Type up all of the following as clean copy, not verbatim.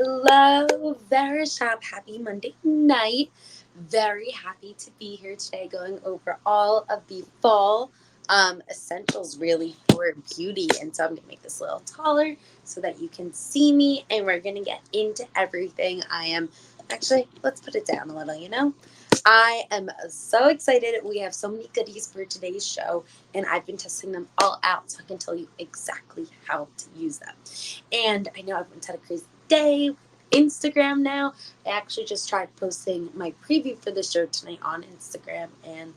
Hello, Verishop. Happy Monday night. Very happy to be here today going over all of the fall essentials really for beauty. And so I'm going to make this a little taller so that you can see me and we're going to get into everything. Actually, let's put it down a little. I am so excited. We have so many goodies for today's show, and I've been testing them all out so I can tell you exactly how to use them. And I know everyone's had a crazy day with Instagram now. I actually just tried posting my preview for the show tonight on Instagram, and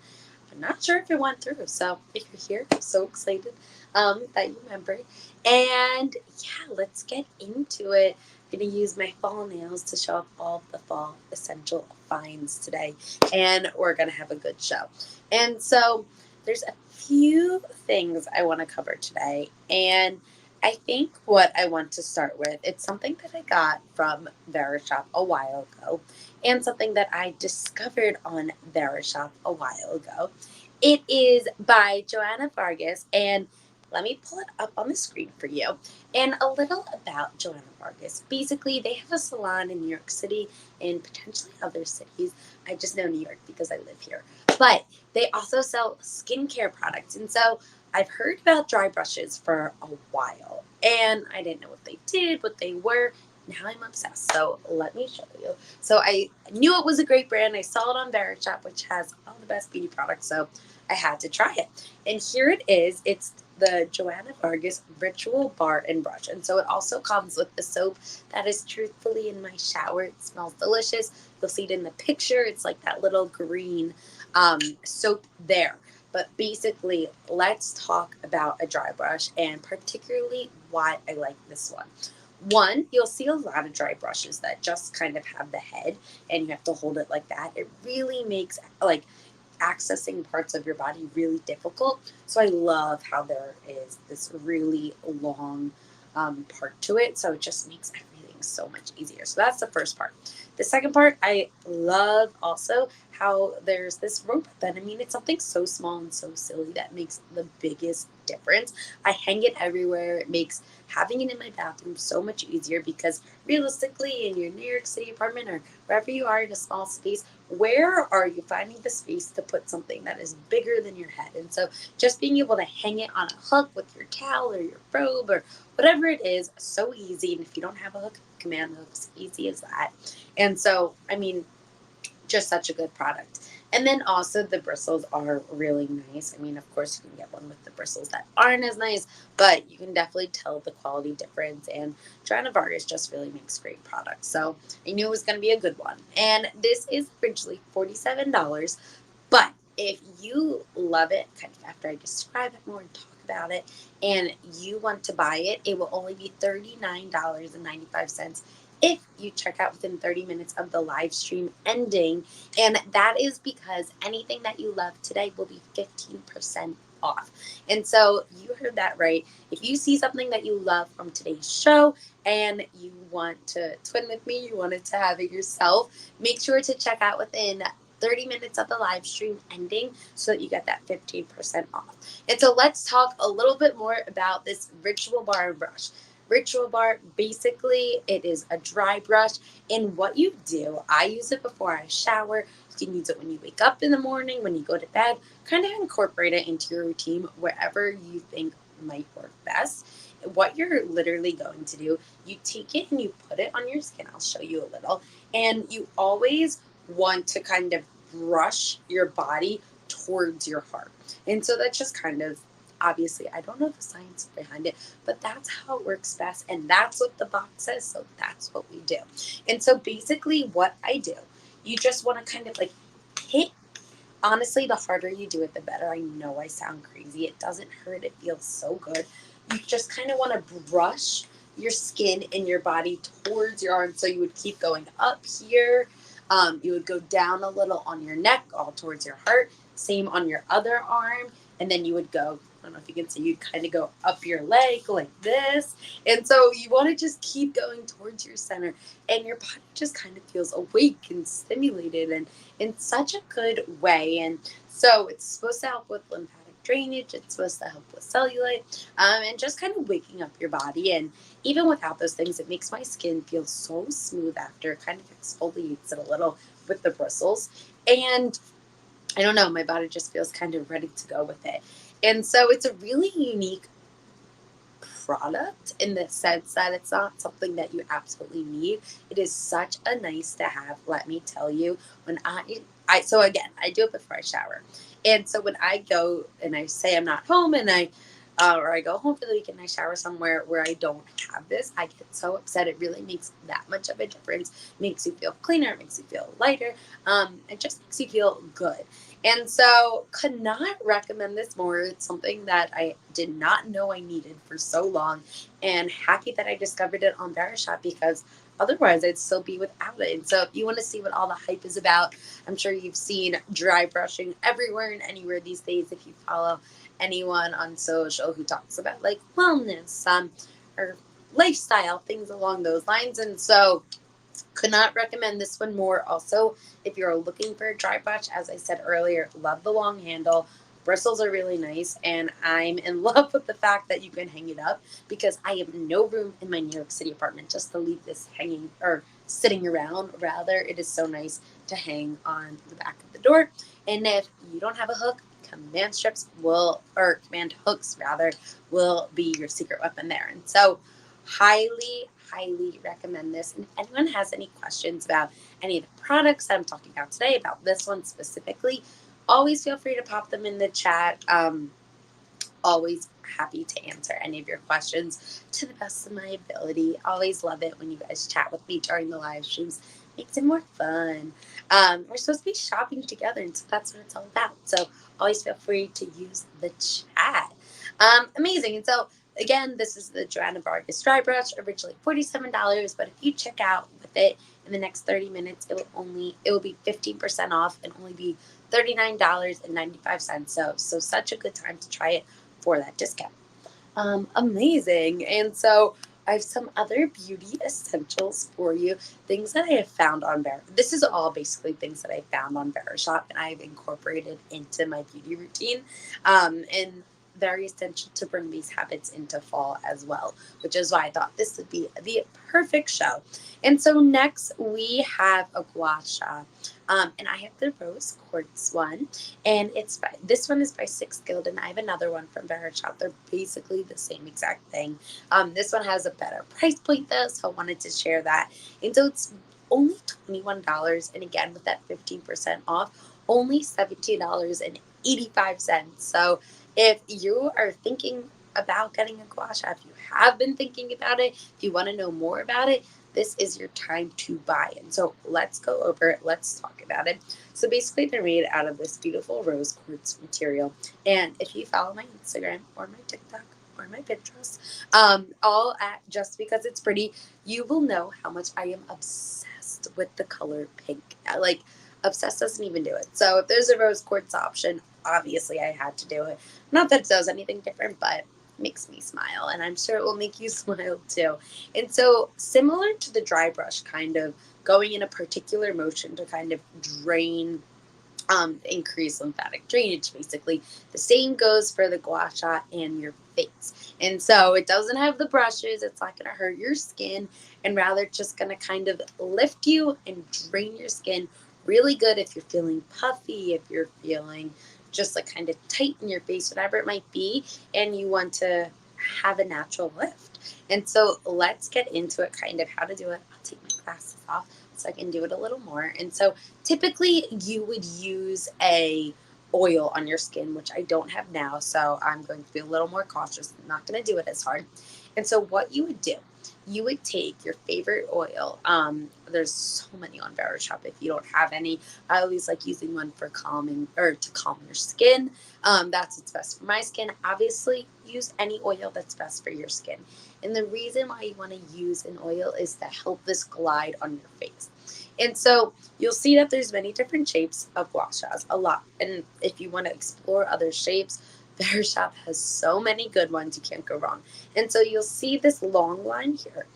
I'm not sure if it went through. So if you're here, I'm so excited that you remembered. And yeah, let's get into it. I'm going to use my fall nails to show off all of the fall essential finds today, and we're going to have a good show. And so there's a few things I want to cover today, and I think what I want to start with, it's something that I got from Verishop a while ago and something that I discovered on Verishop a while ago. It is by Joanna Vargas, and let me pull it up on the screen for you. And a little about Joanna Vargas. Basically, they have a salon in New York City and potentially other cities. I just know New York because I live here. But they also sell skincare products. And so I've heard about dry brushes for a while, and I didn't know what they did, what they were. Now I'm obsessed. So let me show you. So I knew it was a great brand. I saw it on Verishop, which has all the best beauty products. So I had to try it. And here it is. It's the Joanna Vargas Ritual Bar and Brush. And so it also comes with the soap that is truthfully in my shower. It smells delicious. You'll see it in the picture. It's like that little green soap there. But basically, let's talk about a dry brush and particularly why I like this one. One, you'll see a lot of dry brushes that just kind of have the head and you have to hold it like that. It really makes like accessing parts of your body really difficult. So I love how there is this really long part to it. So it just makes everything so much easier. So that's the first part. The second part, I love also how there's this rope bend. I mean, it's something so small and so silly that makes the biggest difference. I hang it everywhere. It makes having it in my bathroom so much easier because realistically, in your New York City apartment or wherever you are in a small space, where are you finding the space to put something that is bigger than your head? And so just being able to hang it on a hook with your towel or your robe or whatever it is, so easy. And if you don't have a hook, command hooks, easy as that. And so, I mean, just such a good product. And then also the bristles are really nice. I mean, of course, you can get one with the bristles that aren't as nice, but you can definitely tell the quality difference. And Joanna Vargas just really makes great products. So I knew it was going to be a good one. And this is originally $47. But if you love it, kind of after I describe it more and talk about it, and you want to buy it, it will only be $39.95 if you check out within 30 minutes of the live stream ending. And that is because anything that you love today will be 15% off. And so you heard that right. If you see something that you love from today's show and you want to twin with me, you wanted to have it yourself, make sure to check out within 30 minutes of the live stream ending so that you get that 15% off. And so let's talk a little bit more about this Ritual Bar and Brush. Ritual Bar, basically, it is a dry brush. And what you do, I use it before I shower. You can use it when you wake up in the morning, when you go to bed. Kind of incorporate it into your routine wherever you think might work best. What you're literally going to do, you take it and you put it on your skin. I'll show you a little. And you always want to kind of brush your body towards your heart. And so that's just kind of obviously, I don't know the science behind it, but that's how it works best. And that's what the box says. So that's what we do. And so basically, what I do, you just want to kind of like hit. Honestly, the harder you do it, the better. I know I sound crazy. It doesn't hurt. It feels so good. You just kind of want to brush your skin and your body towards your arm. So you would keep going up here. You would go down a little on your neck, all towards your heart. Same on your other arm. And then you would go, I don't know if you can see, you'd kind of go up your leg like this. And so you want to just keep going towards your center. And your body just kind of feels awake and stimulated and in such a good way. And so it's supposed to help with lymphatic drainage. It's supposed to help with cellulite, and just kind of waking up your body. And even without those things, it makes my skin feel so smooth after. It kind of exfoliates it a little with the bristles. And I don't know, my body just feels kind of ready to go with it. And so it's a really unique product in the sense that it's not something that you absolutely need. It is such a nice to have, let me tell you. When I so again, I do it before I shower. And so when I go and I say I'm not home and or I go home for the weekend and I shower somewhere where I don't have this, I get so upset. It really makes that much of a difference. It makes you feel cleaner, it makes you feel lighter. It just makes you feel good. And so, could not recommend this more. It's something that I did not know I needed for so long, and happy that I discovered it on Verishop because otherwise I'd still be without it. And so, if you want to see what all the hype is about, I'm sure you've seen dry brushing everywhere and anywhere these days. If you follow anyone on social who talks about like wellness, or lifestyle things along those lines, and so could not recommend this one more. Also, if you're looking for a dry brush, as I said earlier, love the long handle. Bristles are really nice, and I'm in love with the fact that you can hang it up because I have no room in my New York City apartment just to leave this hanging or sitting around. Rather, it is so nice to hang on the back of the door. And if you don't have a hook, command strips will, or command hooks rather, will be your secret weapon there. And so, highly recommend this. And if anyone has any questions about any of the products that I'm talking about today, about this one specifically, always feel free to pop them in the chat. Always happy to answer any of your questions to the best of my ability. Always love it when you guys chat with me during the live streams. Makes it more fun. We're supposed to be shopping together, and so that's what it's all about. So always feel free to use the chat. Amazing. And so again, this is the Joanna Vargas dry brush, originally $47, but if you check out with it in the next 30 minutes, it will be 15% off and only be $39.95. So such a good time to try it for that discount. Amazing. And so I have some other beauty essentials for you. Things that I have found on This is all basically things that I found on Verishop and I've incorporated into my beauty routine. And very essential to bring these habits into fall as well, which is why I thought this would be the perfect show. And so next we have a gua sha. And I have the rose quartz one, and this one is by Six Guild, and I have another one from Verishop. They're basically the same exact thing. This one has a better price point though, so I wanted to share that. And so it's only $21, and again with that 15% off, only $17.85. So if you are thinking about getting a gua sha, if you have been thinking about it, if you want to know more about it, this is your time to buy it. So let's go over it. Let's talk about it. So basically, they're made out of this beautiful rose quartz material. And if you follow my Instagram or my TikTok or my Pinterest, all at Just Because It's Pretty, you will know how much I am obsessed with the color pink. Like, obsessed doesn't even do it. So if there's a rose quartz option, obviously I had to do it. Not that it does anything different, but makes me smile, and I'm sure it will make you smile too. And so, similar to the dry brush, kind of going in a particular motion to kind of drain, increase lymphatic drainage, basically. The same goes for the gua sha and your face. And so, it doesn't have the brushes, it's not going to hurt your skin, and rather just going to kind of lift you and drain your skin really good if you're feeling puffy, if you're feeling just like kind of tight in your face, whatever it might be, and you want to have a natural lift. And so let's get into it, kind of how to do it. I'll take my glasses off so I can do it a little more. And so typically you would use a oil on your skin, which I don't have now, so I'm going to be a little more cautious. I'm not going to do it as hard. And so what you would do, you would take your favorite oil. There's so many on Verishop. If you don't have any, I always like using one for calming or to calm your skin. That's what's best for my skin. Obviously, use any oil that's best for your skin. And the reason why you want to use an oil is to help this glide on your face. And so you'll see that there's many different shapes of gua shas, a lot. And if you want to explore other shapes, Verishop has so many good ones, you can't go wrong. And so you'll see this long line here.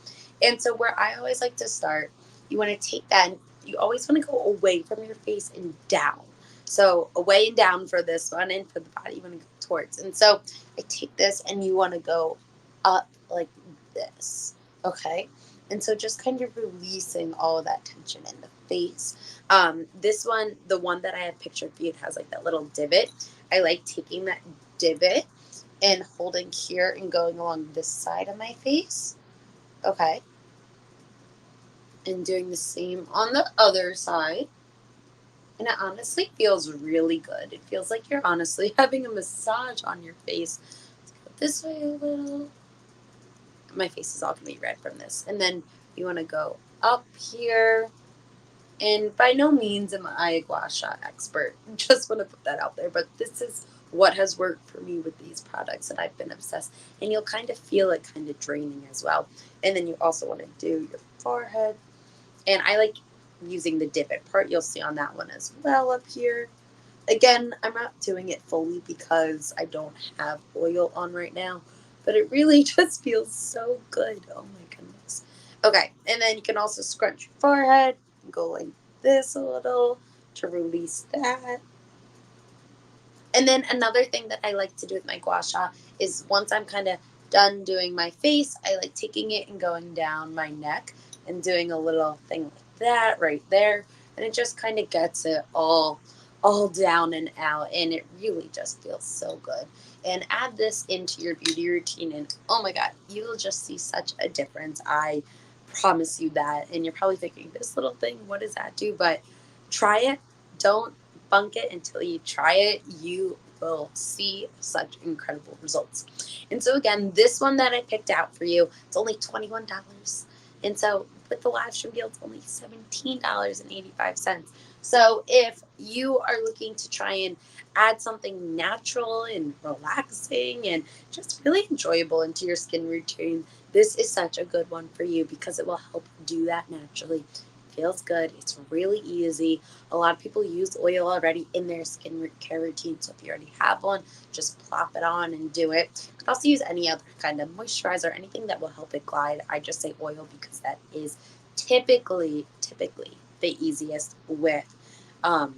And so where I always like to start, you want to take that and you always want to go away from your face and down. So away and down for this one, and for the body you want to go towards. And so I take this and you want to go up like this. Okay. And so just kind of releasing all of that tension in the face. This one, the one that I have pictured for you, it has like that little divot. I like taking that divot and holding here and going along this side of my face. Okay. And doing the same on the other side. And it honestly feels really good. It feels like you're honestly having a massage on your face. Let's go this way a little. My face is all going to be red from this. And then you want to go up here. And by no means am I a gua sha expert. Just want to put that out there. But this is what has worked for me with these products that I've been obsessed. And you'll kind of feel it kind of draining as well. And then you also want to do your forehead. And I like using the divot part. You'll see on that one as well up here. Again, I'm not doing it fully because I don't have oil on right now, but it really just feels so good. Oh my goodness. Okay, and then you can also scrunch your forehead, go like this a little to release that. And then another thing that I like to do with my gua sha is once I'm kind of done doing my face, I like taking it and going down my neck and doing a little thing like that right there. And it just kind of gets it all down and out, and it really just feels so good. And add this into your beauty routine and oh my god, you'll just see such a difference. I promise you that. And you're probably thinking, this little thing, what does that do? But try it. Don't bunk it until you try it. You will see such incredible results. And so again, this one that I picked out for you, it's only $21. And so with the live stream deal, it's only $17.85. So if you are looking to try and add something natural and relaxing and just really enjoyable into your skin routine, this is such a good one for you because it will help do that naturally. Feels good. It's really easy. A lot of people use oil already in their skin care routine. So if you already have one, just plop it on and do it. You can also use any other kind of moisturizer, anything that will help it glide. I just say oil because that is typically the easiest with um,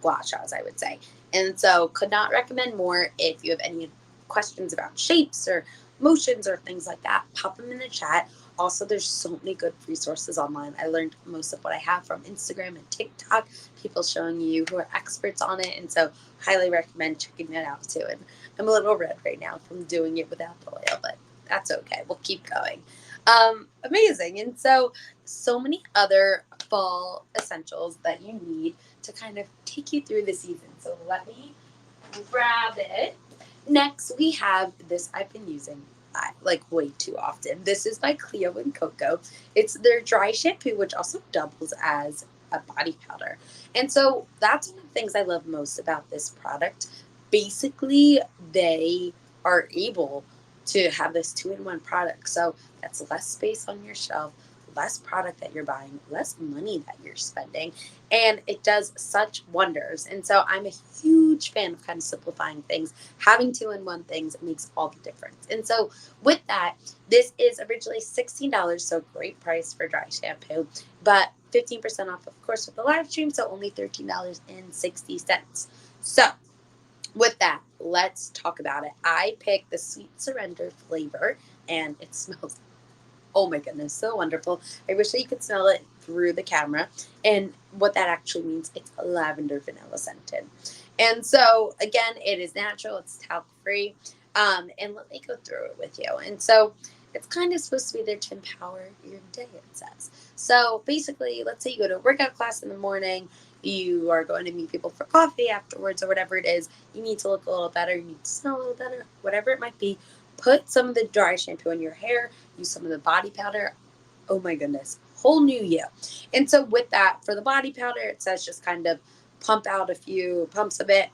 gua shas, I would say. And so could not recommend more. If you have any questions about shapes or motions or things like that, pop them in the chat. Also, there's so many good resources online. I learned most of what I have from Instagram and TikTok, people showing you who are experts on it. And so highly recommend checking that out too. And I'm a little red right now from doing it without the oil, but that's okay. We'll keep going. Amazing. And so many other fall essentials that you need to kind of take you through the season. So let me grab it. Next, we have this I've been using like way too often. This is by Cleo and Coco. It's their dry shampoo, which also doubles as a body powder. And so that's one of the things I love most about this product. Basically, they are able to have this two-in-one product. So that's less space on your shelf, less product that you're buying, less money that you're spending, and it does such wonders. And so I'm a huge fan of kind of simplifying things. Having two-in-one things makes all the difference. And so with that, this is originally $16, so great price for dry shampoo, but 15% off, of course, with the live stream, so only $13.60. So with that, let's talk about it. I picked the Sweet Surrender flavor, and it smells, oh my goodness, so wonderful. I wish that you could smell it through the camera. And what that actually means, it's lavender vanilla scented. And so, again, it is natural, it's talc free. And let me go through it with you. And so, it's kind of supposed to be there to empower your day, it says. So, basically, let's say you go to a workout class in the morning, you are going to meet people for coffee afterwards, or whatever it is. You need to look a little better, you need to smell a little better, whatever it might be. Put some of the dry shampoo in your hair, use some of the body powder. Oh my goodness, whole new you. And so with that, for the body powder, it says just kind of pump out a few pumps of it.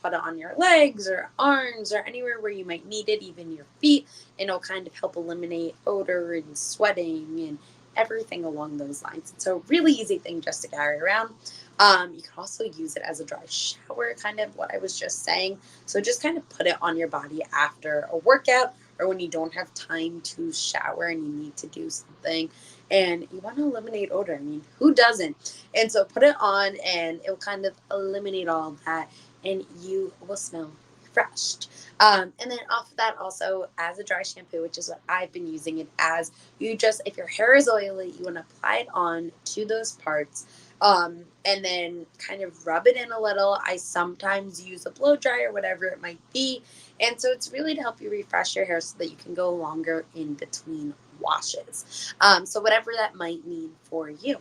Put it on your legs or arms or anywhere where you might need it, even your feet, and it'll kind of help eliminate odor and sweating and everything along those lines. It's a really easy thing just to carry around. You can also use it as a dry shower, kind of what I was just saying. So just kind of put it on your body after a workout or when you don't have time to shower and you need to do something. and you want to eliminate odor. I mean, who doesn't? And so put it on, and it'll kind of eliminate all of that, and you will smell refreshed. And then off of that, also as a dry shampoo, which is what I've been using it as, you just, if your hair is oily, you want to apply it on to those parts. And then kind of rub it in a little. I sometimes use a blow dry or whatever it might be. And so it's really to help you refresh your hair so that you can go longer in between washes. So whatever that might mean for you.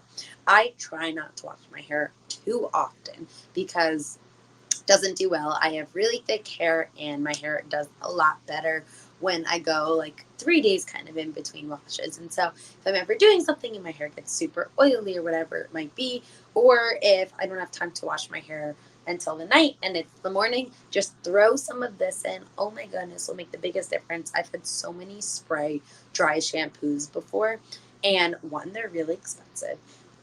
I try not to wash my hair too often because doesn't do well. I have really thick hair, and my hair does a lot better when I go like 3 days kind of in between washes. And so if I'm ever doing something and my hair gets super oily or whatever it might be, or if I don't have time to wash my hair until the night and it's the morning, just throw some of this in. Oh my goodness, will make the biggest difference. I've had so many spray dry shampoos before, and one, they're really expensive.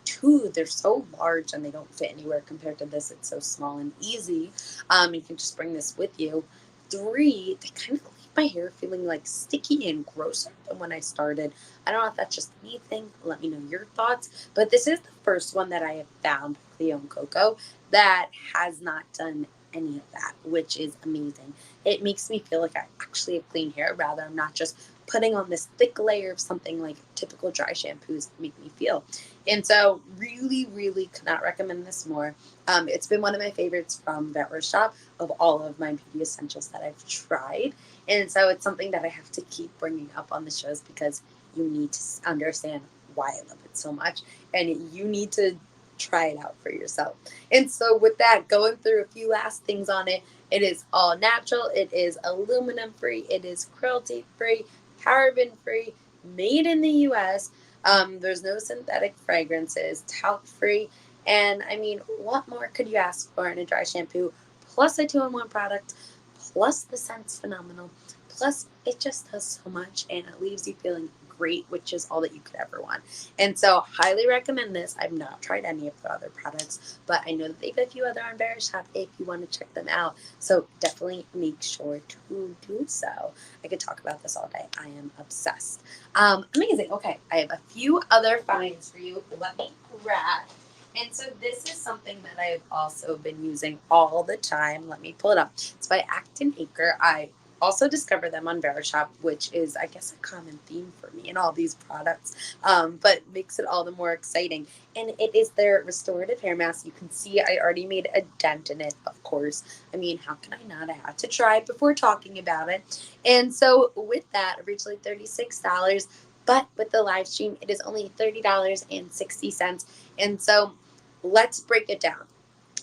Two, they're so large and they don't fit anywhere compared to this. It's so small and easy. You can just bring this with you. Three, they kind of leave my hair feeling like sticky and grosser than when I started. I don't know if that's just me thing. Let me know your thoughts. But this is the first one that I have found, Cleo and Coco, that has not done any of that, which is amazing. It makes me feel like I actually have clean hair rather. I'm not just putting on this thick layer of something like typical dry shampoos make me feel. And so, really, really could not recommend this more. It's been one of my favorites from Verishop of all of my beauty essentials that I've tried. And so, it's something that I have to keep bringing up on the shows because you need to understand why I love it so much. And you need to try it out for yourself. And so, with that, going through a few last things on it, it is all natural, it is aluminum free, it is cruelty free, paraben free, made in the US. There's no synthetic fragrances, talc free. And I mean, what more could you ask for in a dry shampoo? Plus a two-in-one product, plus the scent's phenomenal. Plus, it just does so much and it leaves you feeling great, which is all that you could ever want. And so, highly recommend this. I've not tried any of the other products, but I know that they have a few other on Verishop if you want to check them out. So, definitely make sure to do so. I could talk about this all day. I am obsessed. Amazing. Okay, I have a few other finds for you. Let me grab. And so this is something that I've also been using all the time. Let me pull it up. It's by Acton Acre. I also discovered them on Verishop, which is, I guess, a common theme for me in all these products, but makes it all the more exciting. And it is their restorative hair mask. You can see I already made a dent in it, of course. I mean, how can I not? I had to try it before talking about it. And so with that, originally $36, but with the live stream, it is only $30.60. And so let's break it down.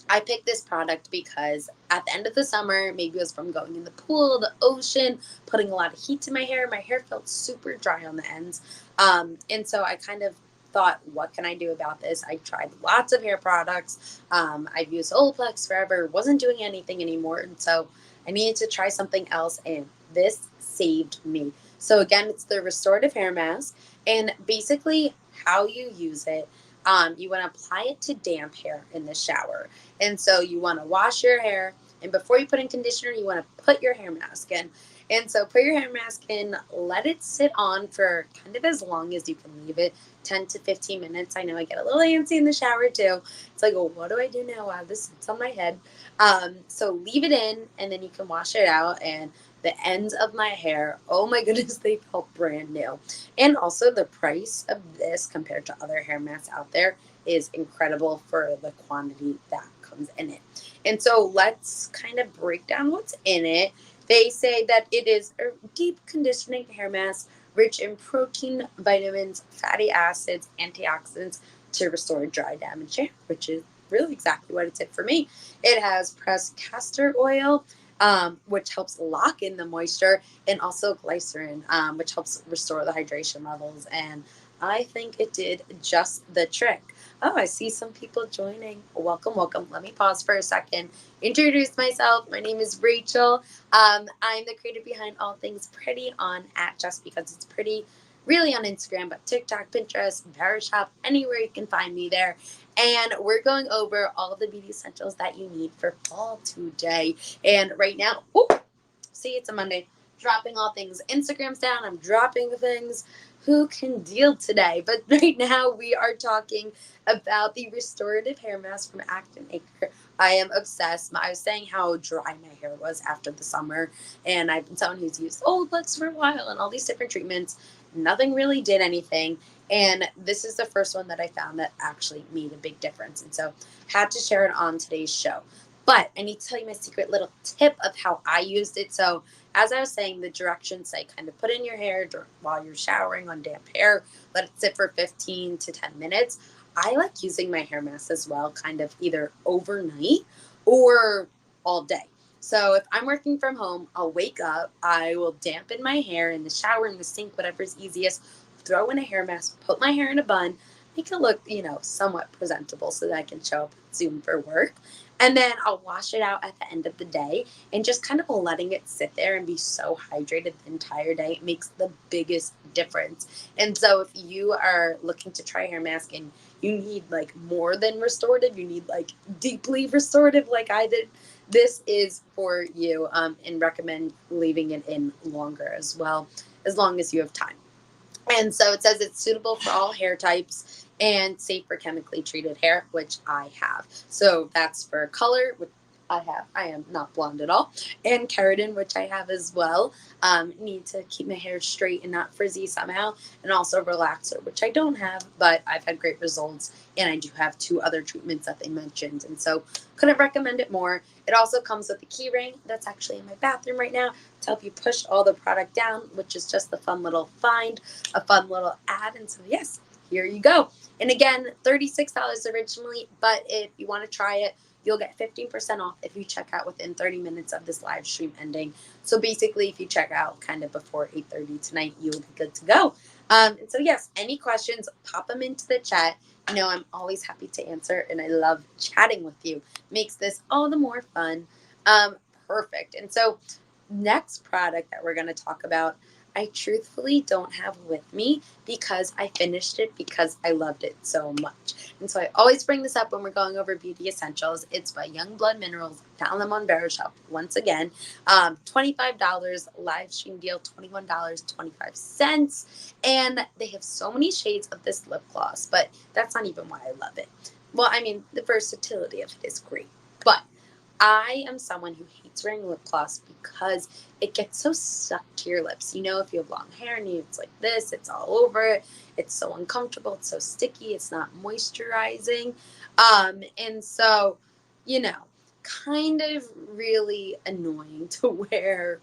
I picked this product because at the end of the summer, maybe it was from going in the pool, the ocean, putting a lot of heat to my hair felt super dry on the ends. And so I kind of thought, what can I do about this? I tried lots of hair products. I've used Olaplex forever, wasn't doing anything anymore. And so I needed to try something else, and this saved me. So again, it's the restorative hair mask, and basically how you use it. You want to apply it to damp hair in the shower. And so you want to wash your hair, and before you put in conditioner, you want to put your hair mask in. And so put your hair mask in, let it sit on for kind of as long as you can leave it, 10 to 15 minutes. I know I get a little antsy in the shower too. It's like, well, what do I do now? Wow, this sits on my head. So leave it in, and then you can wash it out. And the ends of my hair, oh my goodness, they felt brand new. And also the price of this compared to other hair masks out there is incredible for the quantity that comes in it. And so let's kind of break down what's in it. They say that it is a deep conditioning hair mask rich in protein, vitamins, fatty acids, antioxidants to restore dry, damaged hair, which is really exactly what it did for me. It has pressed castor oil, which helps lock in the moisture, and also glycerin, which helps restore the hydration levels. And I think it did just the trick. Oh, I see some people joining. Welcome, welcome. Let me pause for a second. Introduce myself. My name is Rachel. I'm the creator behind all things pretty on at Just Because It's Pretty. Really on Instagram, but TikTok, Pinterest, Verishop, anywhere you can find me there. And we're going over all the beauty essentials that you need for fall today. And right now, see, it's a Monday. Dropping all things. Instagram's down. I'm dropping the things. who can deal today? But right now we are talking about the restorative hair mask from Acton Acre. I am obsessed. I was saying how dry my hair was after the summer, and I've been someone who's used Old Lux for a while and all these different treatments. Nothing really did anything. And this is the first one that I found that actually made a big difference. And so had to share it on today's show. But I need to tell you my secret little tip of how I used it. So as I was saying, the directions say kind of put in your hair while you're showering on damp hair, let it sit for 15 to 10 minutes. I like using my hair mask as well, kind of either overnight or all day. So if I'm working from home, I'll wake up, I will dampen my hair in the shower, in the sink, whatever's easiest, throw in a hair mask, put my hair in a bun, make it look, somewhat presentable so that I can show up at Zoom for work. And then I'll wash it out at the end of the day, and just kind of letting it sit there and be so hydrated the entire day makes the biggest difference. And so if you are looking to try hair mask and you need like more than restorative, you need like deeply restorative like I did, this is for you, and recommend leaving it in longer as well, as long as you have time. And so it says it's suitable for all hair types and safe for chemically treated hair, which I have. So that's for color, which I have. I am not blonde at all. And keratin, which I have as well. Need to keep my hair straight and not frizzy somehow. And also relaxer, which I don't have, but I've had great results. And I do have 2 other treatments that they mentioned. And so couldn't recommend it more. It also comes with a key ring that's actually in my bathroom right now to help you push all the product down, which is just a fun little find, a fun little ad. And so, yes, here you go. And again, $36 originally, but if you want to try it, you'll get 15% off if you check out within 30 minutes of this live stream ending. So basically, if you check out kind of before 8:30 tonight, you'll be good to go. And so, yes, any questions, pop them into the chat. I'm always happy to answer, and I love chatting with you. Makes this all the more fun. Um, Perfect. And so, next product that we're going to talk about, I truthfully don't have with me because I finished it because I loved it so much. And so I always bring this up when we're going over beauty essentials. It's by Youngblood Minerals. Found them on Verishop once again. $25 live stream deal, $21.25. And they have so many shades of this lip gloss, but that's not even why I love it. Well, I mean, the versatility of it is great. But I am someone who hates wearing lip gloss because it gets so stuck to your lips. If you have long hair and it's like this, it's all over it. It's so uncomfortable. It's so sticky. It's not moisturizing. And so, you know, kind of really annoying to wear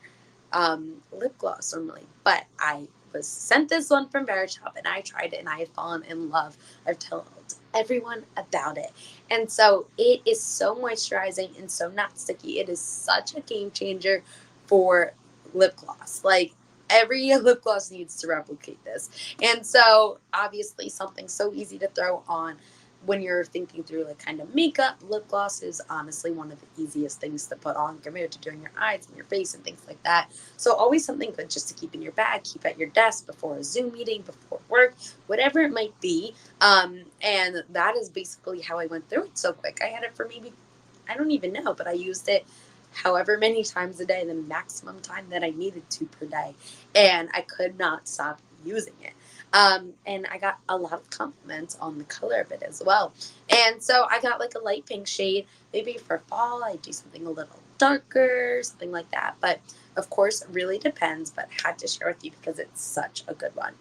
lip gloss normally. But I was sent this one from Verishop and I tried it and I have fallen in love. I've told everyone about it. And so it is so moisturizing and so not sticky. It is such a game changer for lip gloss. Like every lip gloss needs to replicate this. And so obviously something so easy to throw on when you're thinking through like kind of makeup. Lip gloss is honestly one of the easiest things to put on compared to doing your eyes and your face and things like that. So always something good just to keep in your bag, keep at your desk before a Zoom meeting, before work, whatever it might be. And that is basically how I went through it so quick. I had it for maybe, I don't even know, but I used it however many times a day, the maximum time that I needed to per day. And I could not stop using it. And I got a lot of compliments on the color of it as well. And so I got like a light pink shade. Maybe for fall, I do something a little darker, something like that. But of course, it really depends. But I had to share with you because it's such a good one.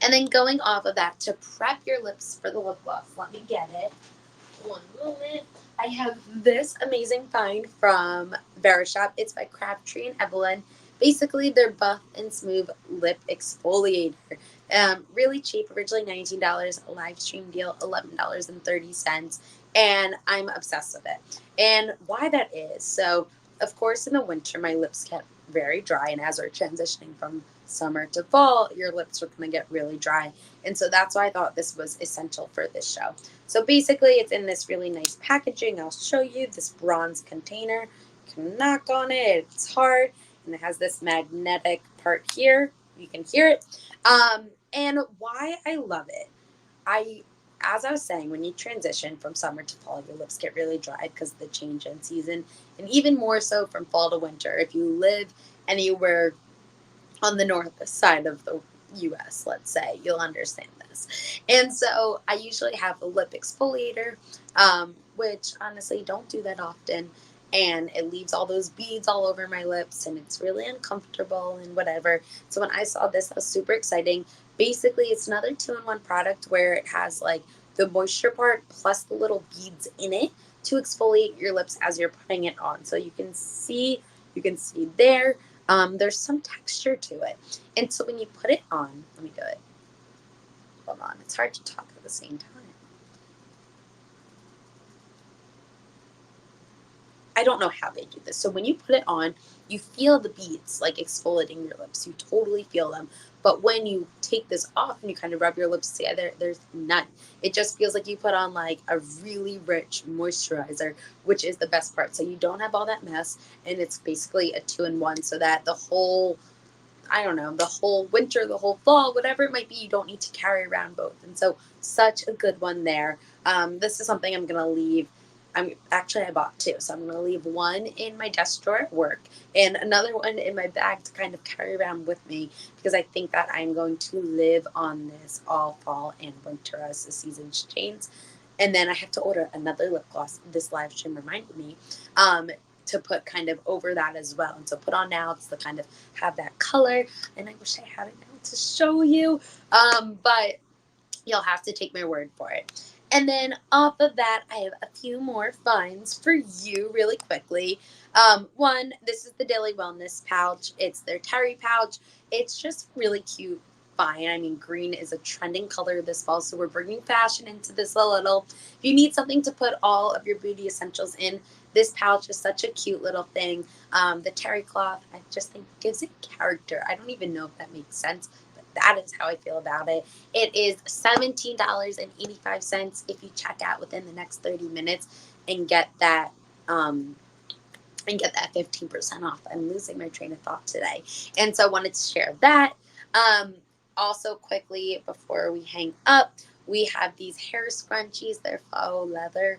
And then going off of that, to prep your lips for the lip gloss, let me get it. One moment. I have this amazing find from Verishop. It's by Crabtree and Evelyn. Basically, they're buff and smooth lip exfoliator. Really cheap, originally $19, a live stream deal, $11.30. And I'm obsessed with it. And why that is, so of course, in the winter, my lips get very dry. And as we're transitioning from summer to fall, your lips are going to get really dry. And so that's why I thought this was essential for this show. So basically, it's in this really nice packaging. I'll show you this bronze container. You can knock on it. It's hard. And it has this magnetic part here. You can hear it. And why I love it, as I was saying, when you transition from summer to fall, your lips get really dry because of the change in season. And even more so from fall to winter. If you live anywhere on the north side of the US, let's say, you'll understand this. And so I usually have a lip exfoliator, which honestly don't do that often. And it leaves all those beads all over my lips and it's really uncomfortable and whatever. So when I saw this, that was super exciting. Basically, it's another two-in-one product where it has like the moisture part plus the little beads in it to exfoliate your lips as you're putting it on. So you can see there. There's some texture to it. And so when you put it on, let me do it. Hold on, it's hard to talk at the same time. I don't know how they do this. So when you put it on, you feel the beads like exfoliating your lips. You totally feel them. But when you take this off and you kind of rub your lips together, there's none. It just feels like you put on like a really rich moisturizer, which is the best part. So you don't have all that mess, and it's basically a two-in-one so that the whole I don't know, the whole winter, the whole fall, whatever it might be, you don't need to carry around both. And so, such a good one there. This is something I'm going to leave. I bought two. So, I'm going to leave one in my desk drawer at work and another one in my bag to kind of carry around with me because I think that I'm going to live on this all fall and winter as the seasons change. And then I have to order another lip gloss. This live stream reminded me. To put kind of over that as well. And so put on now to kind of have that color. And I wish I had it now to show you. But you'll have to take my word for it. And then off of that, I have a few more finds for you really quickly. One, this is the Daily Wellness pouch. It's their Terry pouch. It's just really cute. Fine. I mean, green is a trending color this fall, so we're bringing fashion into this a little. If you need something to put all of your beauty essentials in, this pouch is such a cute little thing. The terry cloth, I just think gives it character. I don't even know if that makes sense, but that is how I feel about it. It is $17.85 if you check out within the next 30 minutes and get that um, 15% off. I'm losing my train of thought today. And so I wanted to share that. Um, Also, quickly before we hang up, we have these hair scrunchies. They're faux leather.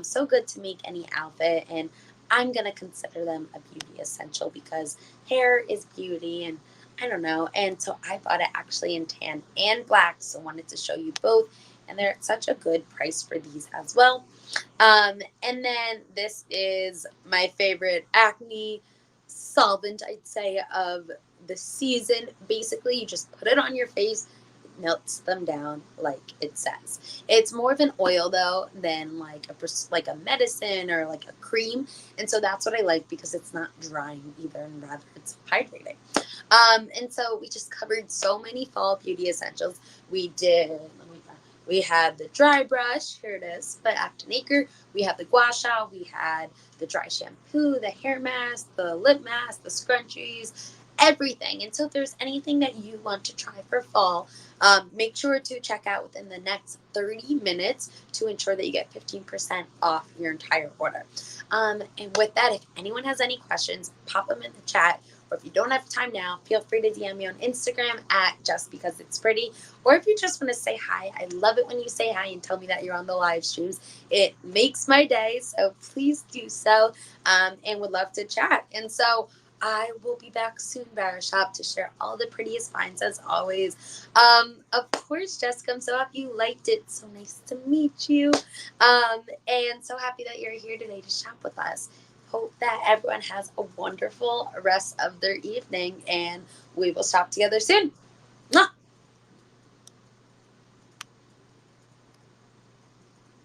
So good to make any outfit. And I'm going to consider them a beauty essential because hair is beauty and I don't know. And so I bought it actually in tan and black. So I wanted to show you both. And they're at such a good price for these as well. And then this is my favorite acne solvent, I'd say, of the season. Basically, you just put it on your face, it melts them down like it says. It's more of an oil though than like a medicine or like a cream, and so that's what I like because it's not drying either, and rather it's hydrating. And so we just covered so many fall beauty essentials. We did. We had the dry brush, here it is, by Acton Acre. We had the gua sha, we had the dry shampoo, the hair mask, the lip mask, the scrunchies, everything. And so if there's anything that you want to try for fall, make sure to check out within the next 30 minutes to ensure that you get 15% off your entire order. And with that, if anyone has any questions, pop them in the chat. Or if you don't have time now, feel free to DM me on Instagram at just because it's pretty. Or if you just want to say hi, I love it when you say hi and tell me that you're on the live streams. It makes my day, so please do so. And would love to chat. And so I will be back soon, Verishop, to share all the prettiest finds as always. Of course, Jessica, I'm so happy you liked it. So nice to meet you. And so happy that you're here today to shop with us. Hope that everyone has a wonderful rest of their evening, and we will shop together soon. Mwah!